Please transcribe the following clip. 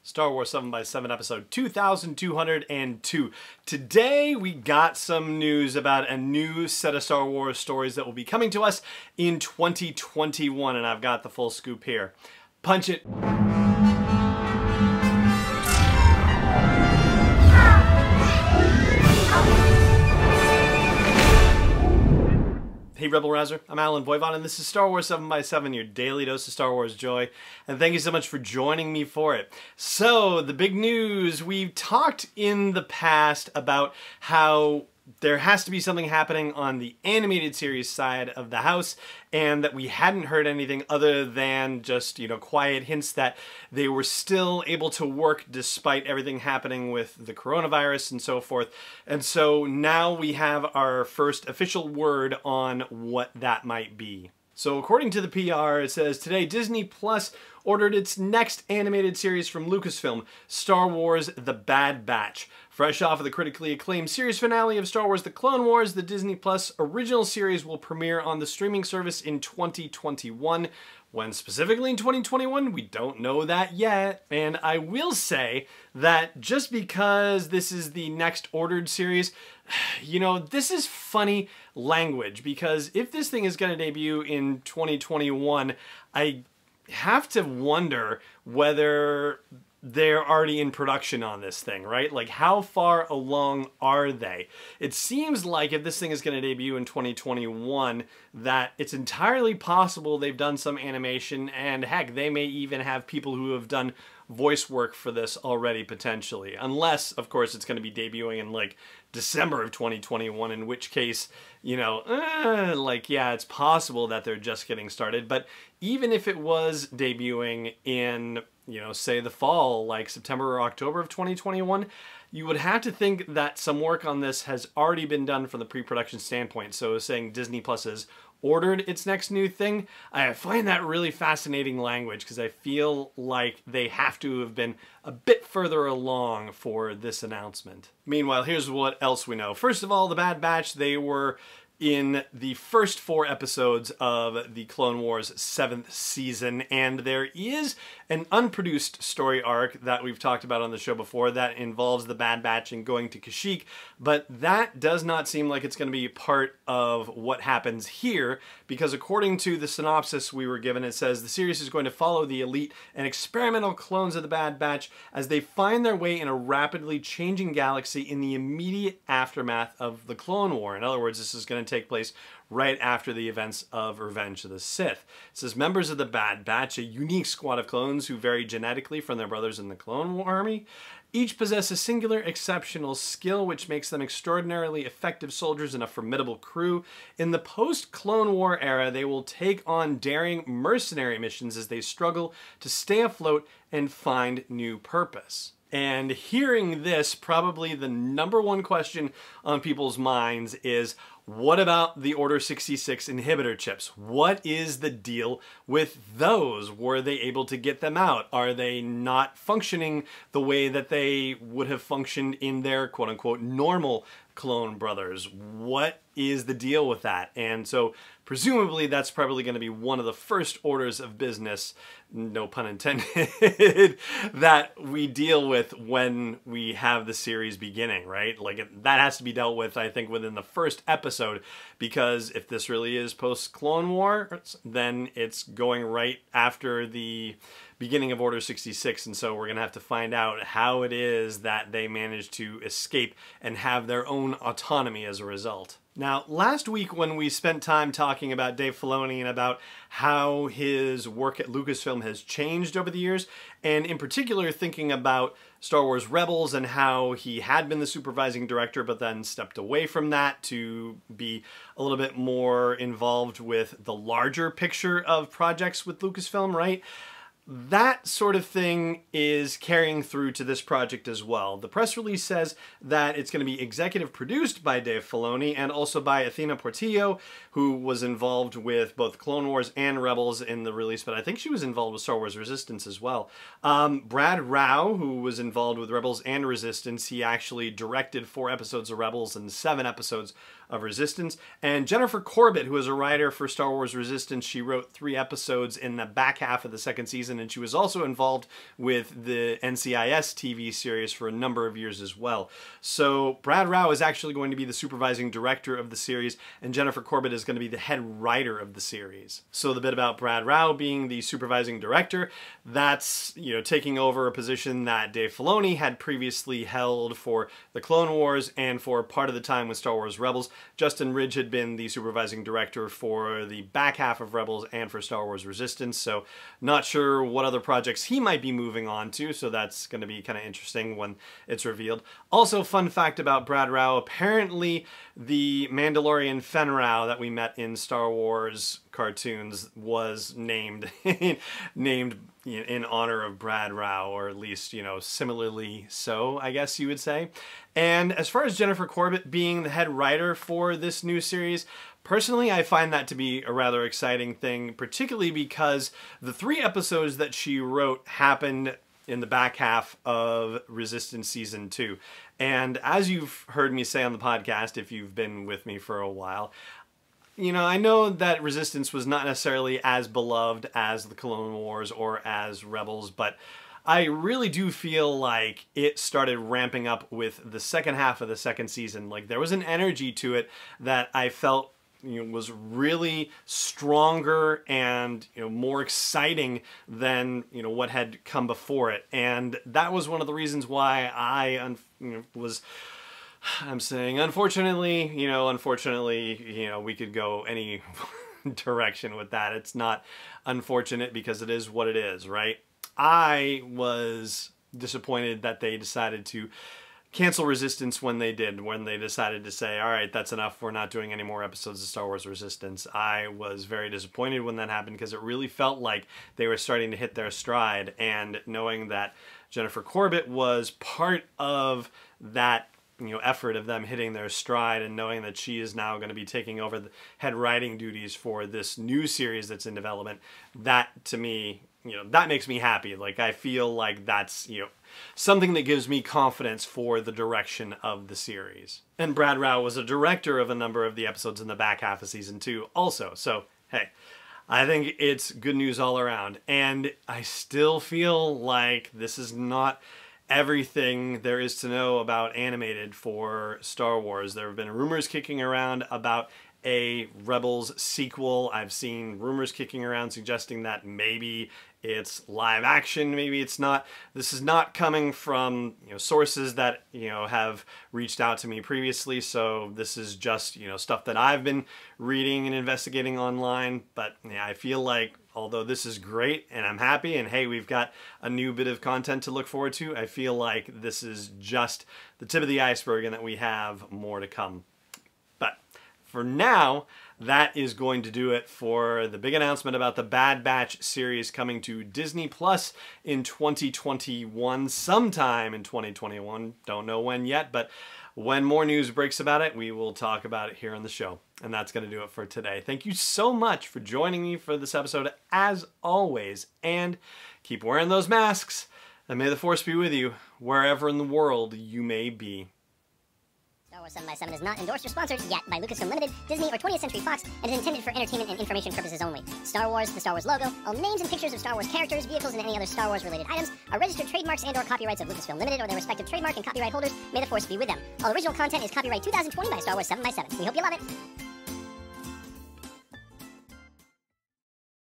Star Wars 7x7 episode 2202. Today we got some news about a new set of Star Wars stories that will be coming to us in 2021, and I've got the full scoop here. Punch it. Hey Rebel Rouser, I'm Alan Voivod, and this is Star Wars 7x7, your daily dose of Star Wars joy, and thank you so much for joining me for it. So, the big news, we've talked in the past about how there has to be something happening on the animated series side of the house, and that we hadn't heard anything other than just, quiet hints that they were still able to work despite everything happening with the coronavirus and so forth. And so now we have our first official word on what that might be. So according to the PR, it says, today Disney Plus ordered its next animated series from Lucasfilm, Star Wars The Bad Batch. Fresh off of the critically acclaimed series finale of Star Wars The Clone Wars, the Disney Plus original series will premiere on the streaming service in 2021. When specifically in 2021, we don't know that yet. And I will say that just because this is the next ordered series, this is funny language, because if this thing is going to debut in 2021, I have to wonder whether they're already in production on this thing, right? Like, how far along are they? It seems like if this thing is going to debut in 2021, that it's entirely possible they've done some animation, and heck, they may even have people who have done voice work for this already, potentially. Unless, of course, it's going to be debuting in, like, December of 2021, in which case, yeah, it's possible that they're just getting started. But even if it was debuting in, say the fall, like September or October of 2021, you would have to think that some work on this has already been done from the pre-production standpoint. So saying Disney Plus has ordered its next new thing, I find that really fascinating language, because I feel like they have to have been a bit further along for this announcement. Meanwhile, here's what else we know. First of all, The Bad Batch, they were in the first 4 episodes of the Clone Wars 7th season, and there is an unproduced story arc that we've talked about on the show before that involves the Bad Batch and going to Kashyyyk, but that does not seem like it's going to be part of what happens here, because according to the synopsis we were given, it says the series is going to follow the elite and experimental clones of the Bad Batch as they find their way in a rapidly changing galaxy in the immediate aftermath of the Clone War. In other words, this is going to take place right after the events of Revenge of the Sith. It says members of the Bad Batch, a unique squad of clones who vary genetically from their brothers in the Clone War Army, each possess a singular exceptional skill which makes them extraordinarily effective soldiers and a formidable crew. In the post-Clone War era, they will take on daring mercenary missions as they struggle to stay afloat and find new purpose. And hearing this, probably the #1 question on people's minds is, what about the Order 66 inhibitor chips? What is the deal with those? Were they able to get them out? Are they not functioning the way that they would have functioned in their quote-unquote normal clone brothers? What is the deal with that? And so presumably that's probably going to be one of the first orders of business, no pun intended, that we deal with when we have the series beginning, right? Like, that has to be dealt with, I think, within the first episode, because if this really is post-Clone War, then it's going right after the beginning of Order 66, and so we're going to have to find out how it is that they managed to escape and have their own autonomy as a result. Now, last week when we spent time talking about Dave Filoni and about how his work at Lucasfilm has changed over the years, and in particular thinking about Star Wars Rebels and how he had been the supervising director but then stepped away from that to be a little bit more involved with the larger picture of projects with Lucasfilm, right? That sort of thing is carrying through to this project as well. The press release says that it's going to be executive produced by Dave Filoni and also by Athena Portillo, who was involved with both Clone Wars and Rebels in the release, but I think she was involved with Star Wars Resistance as well. Brad Rau, who was involved with Rebels and Resistance, he actually directed 4 episodes of Rebels and 7 episodes of Resistance. And Jennifer Corbett, who is a writer for Star Wars Resistance, she wrote 3 episodes in the back half of the 2nd season, and she was also involved with the NCIS TV series for a number of years as well. So Brad Rau is actually going to be the supervising director of the series, and Jennifer Corbett is going to be the head writer of the series. So the bit about Brad Rau being the supervising director, that's, you know, taking over a position that Dave Filoni had previously held for the Clone Wars and for part of the time with Star Wars Rebels. Justin Ridge had been the supervising director for the back half of Rebels and for Star Wars Resistance, so not sure what other projects he might be moving on to, so that's going to be kind of interesting when it's revealed. Also, fun fact about Brad Rau, apparently the Mandalorian Fen Rau that we met in Star Wars cartoons was named named in honor of Brad Rau, or at least, you know, similarly so, I guess you would say. And as far as Jennifer Corbett being the head writer for this new series, personally, I find that to be a rather exciting thing, particularly because the 3 episodes that she wrote happened in the back half of Resistance Season 2. And as you've heard me say on the podcast, if you've been with me for a while, you know, I know that Resistance was not necessarily as beloved as the Clone Wars or as Rebels, but I really do feel like it started ramping up with the second half of the 2nd season. Like, there was an energy to it that I felt, you know, was really stronger and, you know, more exciting than, you know, what had come before it. And that was one of the reasons why I I'm saying, unfortunately, we could go any direction with that. It's not unfortunate because it is what it is, right? I was disappointed that they decided to cancel Resistance when they did, when they decided to say, all right, that's enough, we're not doing any more episodes of Star Wars Resistance. I was very disappointed when that happened because it really felt like they were starting to hit their stride, and knowing that Jennifer Corbett was part of that, you know, effort of them hitting their stride, and knowing that she is now going to be taking over the head writing duties for this new series that's in development, that to me, you know, that makes me happy. Like, I feel like that's, you know, something that gives me confidence for the direction of the series. And Brad Rau was a director of a number of the episodes in the back half of Season 2 also. So, hey, I think it's good news all around. And I still feel like this is not everything there is to know about animated for Star Wars. There have been rumors kicking around about a Rebels sequel. I've seen rumors kicking around suggesting that maybe it's live action, maybe it's not. This is not coming from, you know, sources that, you know, have reached out to me previously, so this is just, you know, stuff that I've been reading and investigating online. But yeah, I feel like, although this is great and I'm happy, and hey, we've got a new bit of content to look forward to, I feel like this is just the tip of the iceberg and that we have more to come. But for now, that is going to do it for the big announcement about the Bad Batch series coming to Disney Plus in 2021, sometime in 2021. Don't know when yet, but when more news breaks about it, we will talk about it here on the show. And that's going to do it for today. Thank you so much for joining me for this episode, as always. And keep wearing those masks, and may the Force be with you wherever in the world you may be. Star Wars 7x7 is not endorsed or sponsored yet by Lucasfilm Limited, Disney, or 20th Century Fox, and is intended for entertainment and information purposes only. Star Wars, the Star Wars logo, all names and pictures of Star Wars characters, vehicles, and any other Star Wars-related items are registered trademarks and/or copyrights of Lucasfilm Limited or their respective trademark and copyright holders. May the Force be with them. All original content is copyright 2020 by Star Wars 7x7. We hope you love it.